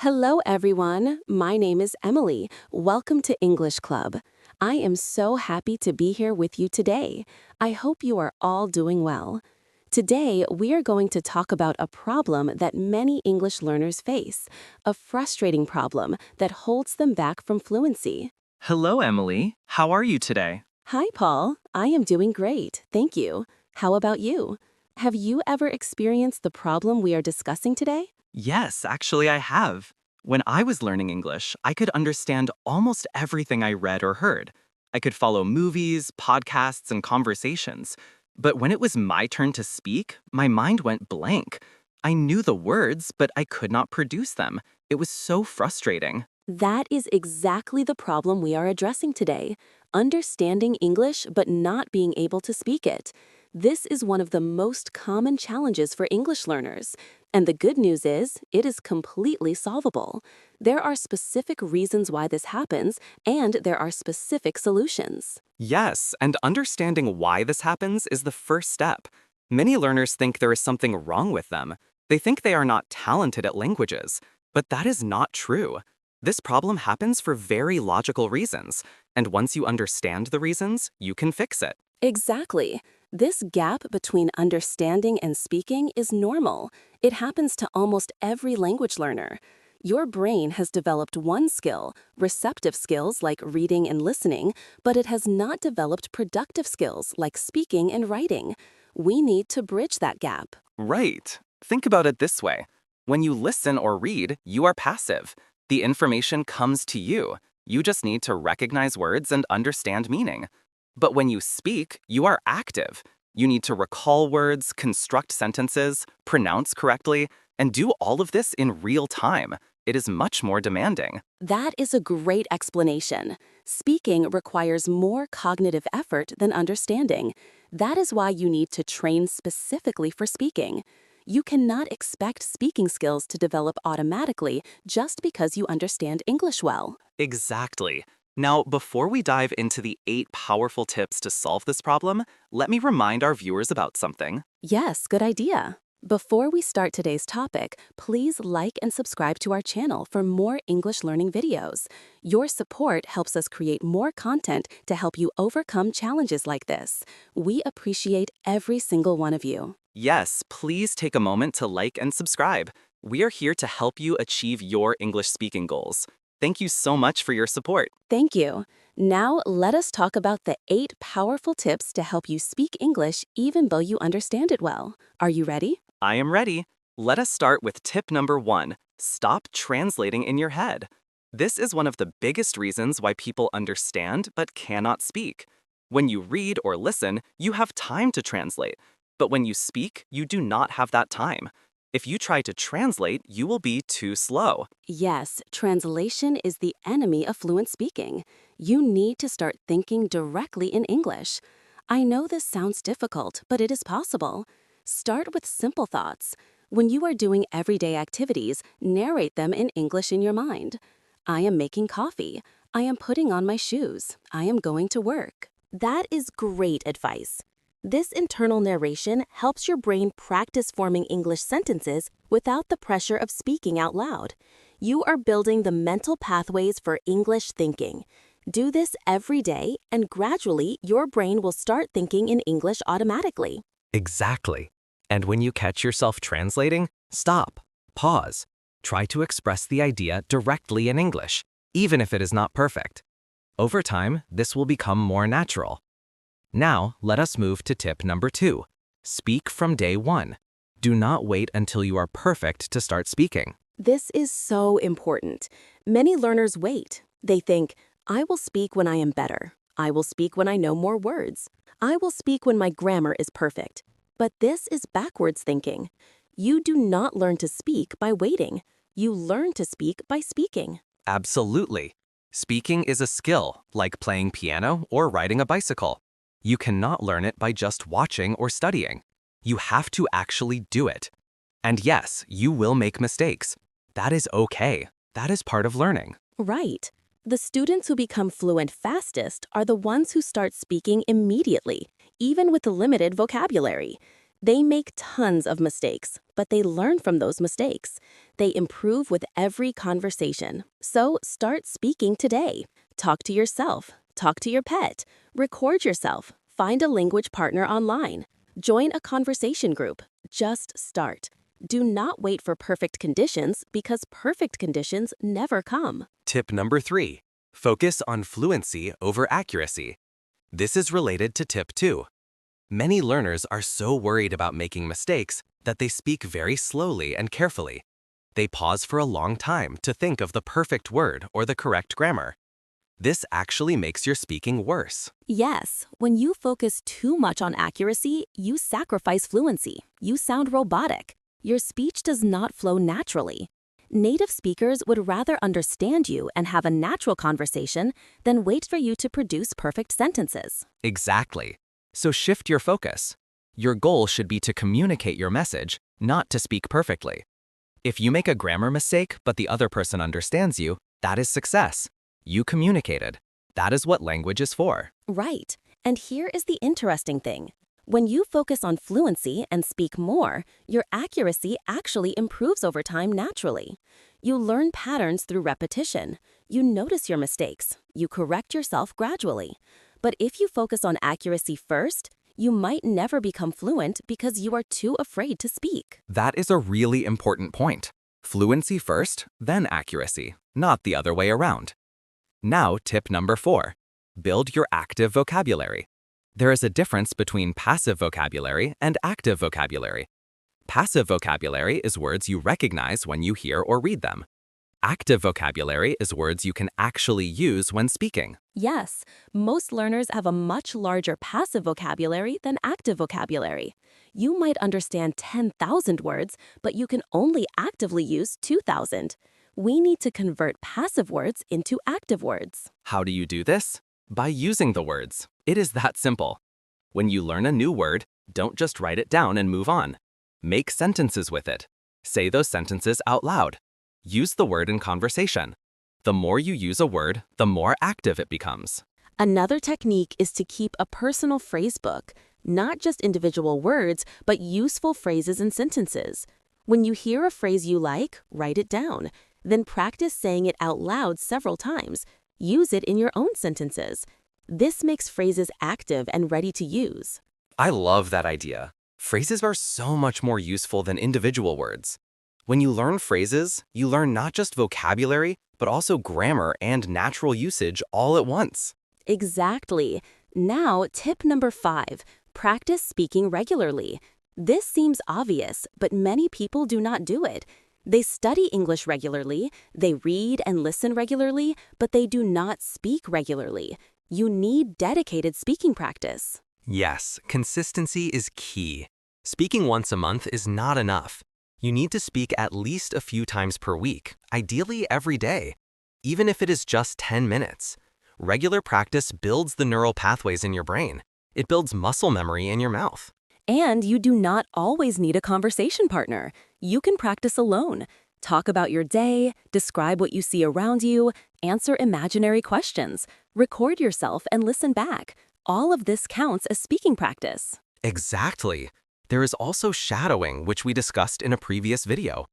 Hello, everyone. My name is Emily. Welcome to English Club. I am so happy to be here with you today. I hope you are all doing well. Today, we are going to talk about a problem that many English learners face, a frustrating problem that holds them back from fluency. Hello, Emily. How are you today? Hi, Paul. I am doing great. Thank you. How about you? Have you ever experienced the problem we are discussing today? Yes, actually, I have. When I was learning English, I could understand almost everything I read or heard. I could follow movies, podcasts, and conversations. But when it was my turn to speak, my mind went blank. I knew the words, but I could not produce them. It was so frustrating. That is exactly the problem we are addressing today, understanding English but not being able to speak it. This is one of the most common challenges for English learners. And the good news is, it is completely solvable. There are specific reasons why this happens, and there are specific solutions. Yes, and understanding why this happens is the first step. Many learners think there is something wrong with them. They think they are not talented at languages, but that is not true. This problem happens for very logical reasons, and once you understand the reasons, you can fix it. Exactly. This gap between understanding and speaking is normal. It happens to almost every language learner. Your brain has developed one skill, receptive skills like reading and listening, but it has not developed productive skills like speaking and writing. We need to bridge that gap. Right. Think about it this way. When you listen or read, you are passive. The information comes to you. You just need to recognize words and understand meaning. But when you speak, you are active. You need to recall words, construct sentences, pronounce correctly, and do all of this in real time. It is much more demanding. That is a great explanation. Speaking requires more cognitive effort than understanding. That is why you need to train specifically for speaking. You cannot expect speaking skills to develop automatically just because you understand English well. Exactly. Now, before we dive into the 8 powerful tips to solve this problem, let me remind our viewers about something. Yes, good idea. Before we start today's topic, please like and subscribe to our channel for more English learning videos. Your support helps us create more content to help you overcome challenges like this. We appreciate every single one of you. Yes, please take a moment to like and subscribe. We are here to help you achieve your English speaking goals. Thank you so much for your support. Thank you. Now, let us talk about the 8 powerful tips to help you speak English even though you understand it well. Are you ready? I am ready. Let us start with tip number 1. Stop translating in your head. This is one of the biggest reasons why people understand but cannot speak. When you read or listen, you have time to translate. But when you speak, you do not have that time. If you try to translate, you will be too slow. Yes, translation is the enemy of fluent speaking. You need to start thinking directly in English. I know this sounds difficult, but it is possible. Start with simple thoughts. When you are doing everyday activities, narrate them in English in your mind. I am making coffee. I am putting on my shoes. I am going to work. That is great advice. This internal narration helps your brain practice forming English sentences without the pressure of speaking out loud. You are building the mental pathways for English thinking. Do this every day, and gradually your brain will start thinking in English automatically. Exactly. And when you catch yourself translating, stop, pause. Try to express the idea directly in English, even if it is not perfect. Over time, this will become more natural. Now, let us move to tip number 2. Speak from day 1. Do not wait until you are perfect to start speaking. This is so important. Many learners wait. They think, I will speak when I am better. I will speak when I know more words. I will speak when my grammar is perfect. But this is backwards thinking. You do not learn to speak by waiting. You learn to speak by speaking. Absolutely. Speaking is a skill, like playing piano or riding a bicycle. You cannot learn it by just watching or studying. You have to actually do it. And yes, you will make mistakes. That is okay. That is part of learning. Right. The students who become fluent fastest are the ones who start speaking immediately, even with a limited vocabulary. They make tons of mistakes, but they learn from those mistakes. They improve with every conversation. So start speaking today. Talk to yourself. Talk to your pet. Record yourself. Find a language partner online. Join a conversation group. Just start. Do not wait for perfect conditions because perfect conditions never come. Tip number 3. Focus on fluency over accuracy. This is related to tip 2. Many learners are so worried about making mistakes that they speak very slowly and carefully. They pause for a long time to think of the perfect word or the correct grammar. This actually makes your speaking worse. Yes, when you focus too much on accuracy, you sacrifice fluency. You sound robotic. Your speech does not flow naturally. Native speakers would rather understand you and have a natural conversation than wait for you to produce perfect sentences. Exactly. So shift your focus. Your goal should be to communicate your message, not to speak perfectly. If you make a grammar mistake but the other person understands you, that is success. You communicated. That is what language is for. Right. And here is the interesting thing. When you focus on fluency and speak more, your accuracy actually improves over time naturally. You learn patterns through repetition. You notice your mistakes. You correct yourself gradually. But if you focus on accuracy first, you might never become fluent because you are too afraid to speak. That is a really important point. Fluency first, then accuracy, not the other way around. Now, tip number 4. Build your active vocabulary. There is a difference between passive vocabulary and active vocabulary. Passive vocabulary is words you recognize when you hear or read them. Active vocabulary is words you can actually use when speaking. Yes, most learners have a much larger passive vocabulary than active vocabulary. You might understand 10,000 words, but you can only actively use 2,000. We need to convert passive words into active words. How do you do this? By using the words. It is that simple. When you learn a new word, don't just write it down and move on. Make sentences with it. Say those sentences out loud. Use the word in conversation. The more you use a word, the more active it becomes. Another technique is to keep a personal phrase book, not just individual words, but useful phrases and sentences. When you hear a phrase you like, write it down. Then practice saying it out loud several times. Use it in your own sentences. This makes phrases active and ready to use. I love that idea. Phrases are so much more useful than individual words. When you learn phrases, you learn not just vocabulary, but also grammar and natural usage all at once. Exactly. Now, tip number 5, practice speaking regularly. This seems obvious, but many people do not do it. They study English regularly, they read and listen regularly, but they do not speak regularly. You need dedicated speaking practice. Yes, consistency is key. Speaking once a month is not enough. You need to speak at least a few times per week, ideally every day, even if it is just 10 minutes. Regular practice builds the neural pathways in your brain. It builds muscle memory in your mouth. And you do not always need a conversation partner. You can practice alone. Talk about your day, describe what you see around you, answer imaginary questions, record yourself and listen back. All of this counts as speaking practice. Exactly. There is also shadowing, which we discussed in a previous video.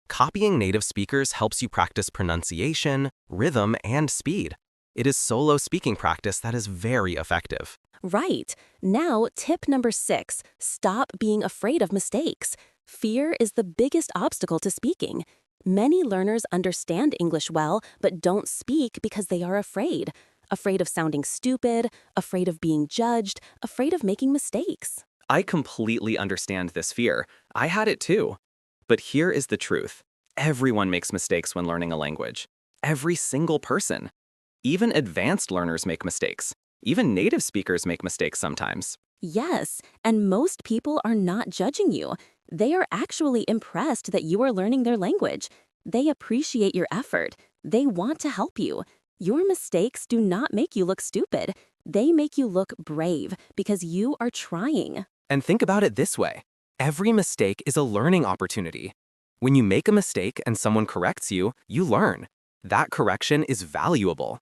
Copying native speakers helps you practice pronunciation, rhythm, and speed. It is solo speaking practice that is very effective. Right. Now, tip number 6, stop being afraid of mistakes. Fear is the biggest obstacle to speaking. Many learners understand English well, but don't speak because they are afraid. Afraid of sounding stupid, afraid of being judged, afraid of making mistakes. I completely understand this fear. I had it too. But here is the truth. Everyone makes mistakes when learning a language. Every single person. Even advanced learners make mistakes. Even native speakers make mistakes sometimes. Yes, and most people are not judging you. They are actually impressed that you are learning their language. They appreciate your effort. They want to help you. Your mistakes do not make you look stupid. They make you look brave because you are trying. And think about it this way. Every mistake is a learning opportunity. When you make a mistake and someone corrects you, you learn. That correction is valuable.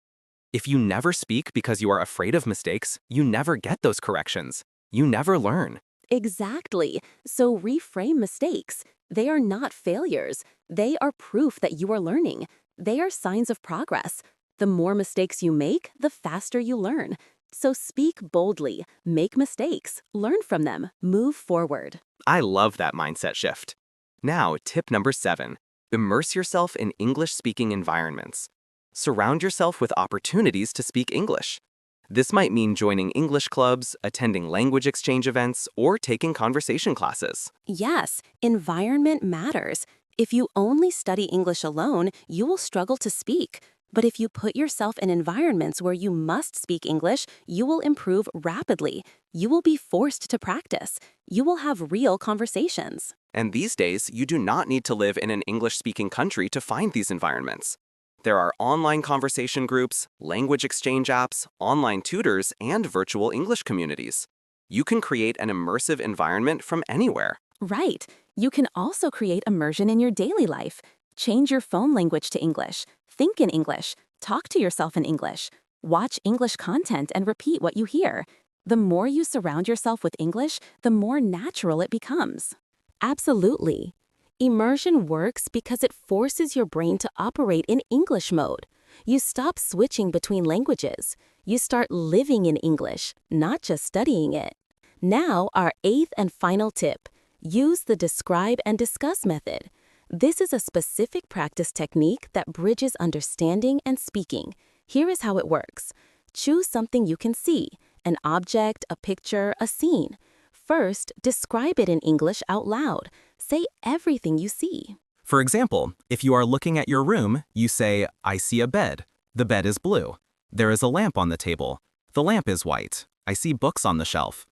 If you never speak because you are afraid of mistakes, you never get those corrections. You never learn. Exactly. So reframe mistakes. They are not failures. They are proof that you are learning. They are signs of progress. The more mistakes you make, the faster you learn. So speak boldly, make mistakes, learn from them, move forward. I love that mindset shift. Now, tip number 7. Immerse yourself in English-speaking environments. Surround yourself with opportunities to speak English. This might mean joining English clubs, attending language exchange events, or taking conversation classes. Yes, environment matters. If you only study English alone, you will struggle to speak. But if you put yourself in environments where you must speak English, you will improve rapidly. You will be forced to practice. You will have real conversations. And these days, you do not need to live in an English-speaking country to find these environments. There are online conversation groups, language exchange apps, online tutors, and virtual English communities. You can create an immersive environment from anywhere. Right. You can also create immersion in your daily life. Change your phone language to English. Think in English. Talk to yourself in English. Watch English content and repeat what you hear. The more you surround yourself with English, the more natural it becomes. Absolutely. Immersion works because it forces your brain to operate in English mode. You stop switching between languages. You start living in English, not just studying it. Now, our 8th and final tip. Use the describe and discuss method. This is a specific practice technique that bridges understanding and speaking. Here is how it works. Choose something you can see, an object, a picture, a scene. First, describe it in English out loud. Say everything you see. For example, if you are looking at your room, you say, I see a bed. The bed is blue. There is a lamp on the table. The lamp is white. I see books on the shelf.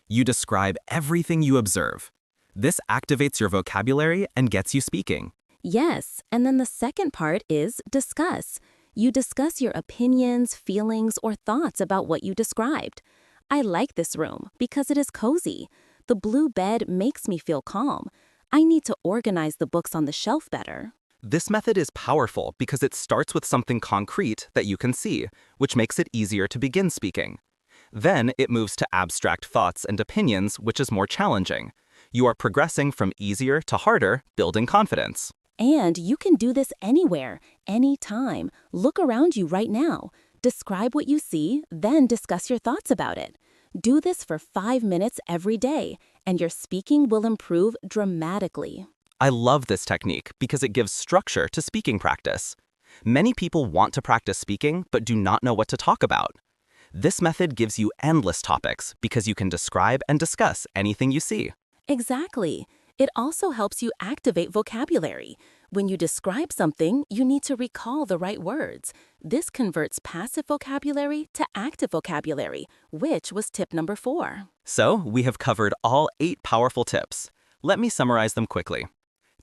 You describe everything you observe. This activates your vocabulary and gets you speaking. Yes, and then the second part is discuss. You discuss your opinions, feelings, or thoughts about what you described. I like this room because it is cozy. The blue bed makes me feel calm. I need to organize the books on the shelf better. This method is powerful because it starts with something concrete that you can see, which makes it easier to begin speaking. Then it moves to abstract thoughts and opinions, which is more challenging. You are progressing from easier to harder, building confidence. And you can do this anywhere, anytime. Look around you right now. Describe what you see, then discuss your thoughts about it. Do this for 5 minutes every day, and your speaking will improve dramatically. I love this technique because it gives structure to speaking practice. Many people want to practice speaking but do not know what to talk about. This method gives you endless topics because you can describe and discuss anything you see. Exactly. It also helps you activate vocabulary. When you describe something, you need to recall the right words. This converts passive vocabulary to active vocabulary, which was tip number 4. So, we have covered all 8 powerful tips. Let me summarize them quickly.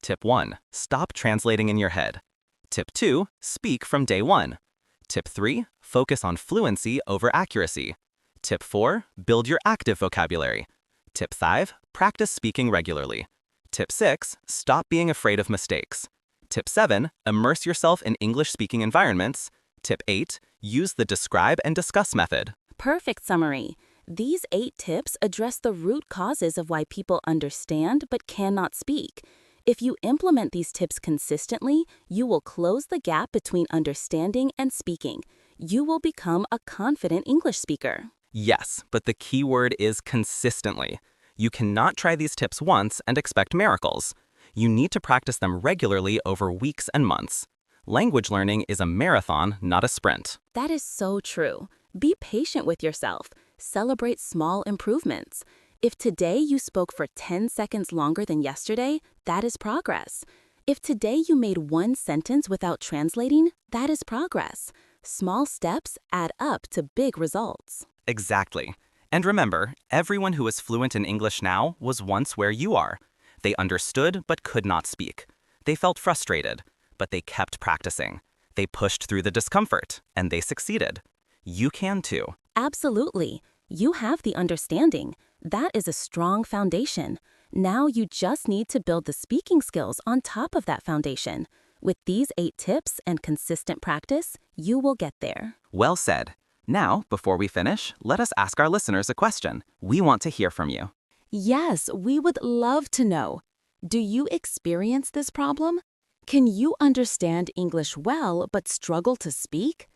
Tip 1. Stop translating in your head. Tip 2. Speak from day 1. Tip 3. Focus on fluency over accuracy. Tip 4. Build your active vocabulary. Tip 5. Practice speaking regularly. Tip 6. Stop being afraid of mistakes. Tip 7. Immerse yourself in English-speaking environments. Tip 8. Use the describe and discuss method. Perfect summary. These 8 tips address the root causes of why people understand but cannot speak. If you implement these tips consistently, you will close the gap between understanding and speaking. You will become a confident English speaker. Yes, but the key word is consistently. You cannot try these tips once and expect miracles. You need to practice them regularly over weeks and months. Language learning is a marathon, not a sprint. That is so true. Be patient with yourself. Celebrate small improvements. If today you spoke for 10 seconds longer than yesterday, that is progress. If today you made one sentence without translating, that is progress. Small steps add up to big results. Exactly. And remember, everyone who is fluent in English now was once where you are. They understood but could not speak. They felt frustrated, but they kept practicing. They pushed through the discomfort, and they succeeded. You can too. Absolutely. You have the understanding. That is a strong foundation. Now you just need to build the speaking skills on top of that foundation. With these 8 tips and consistent practice, you will get there. Well said. Now, before we finish, let us ask our listeners a question. We want to hear from you. Yes, we would love to know. Do you experience this problem? Can you understand English well but struggle to speak?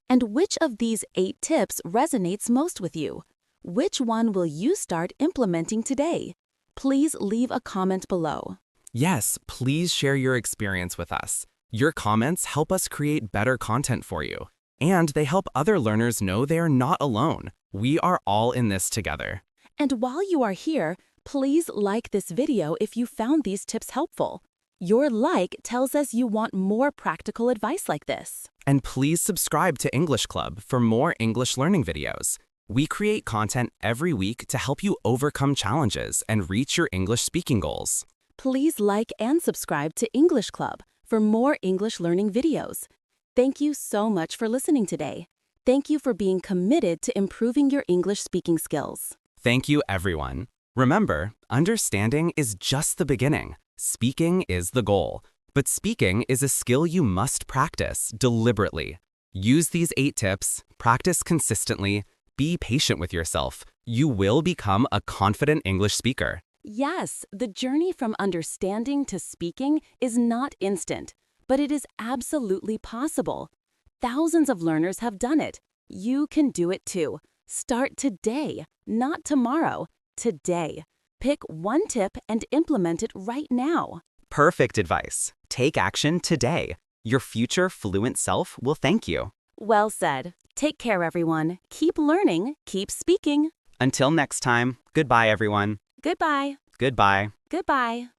And which of these 8 tips resonates most with you? Which one will you start implementing today? Please leave a comment below. Yes, please share your experience with us. Your comments help us create better content for you, and they help other learners know they are not alone. We are all in this together. And while you are here, please like this video if you found these tips helpful. Your like tells us you want more practical advice like this. And please subscribe to English Club for more English learning videos. We create content every week to help you overcome challenges and reach your English speaking goals. Please like and subscribe to English Club for more English learning videos. Thank you so much for listening today. Thank you for being committed to improving your English speaking skills. Thank you, everyone. Remember, understanding is just the beginning. Speaking is the goal. But speaking is a skill you must practice deliberately. Use these 8 tips, practice consistently, be patient with yourself. You will become a confident English speaker. Yes, the journey from understanding to speaking is not instant, but it is absolutely possible. Thousands of learners have done it. You can do it too. Start today, not tomorrow. Today. Pick one tip and implement it right now. Perfect advice. Take action today. Your future fluent self will thank you. Well said. Take care, everyone. Keep learning, keep speaking. Until next time, goodbye, everyone. Goodbye. Goodbye. Goodbye.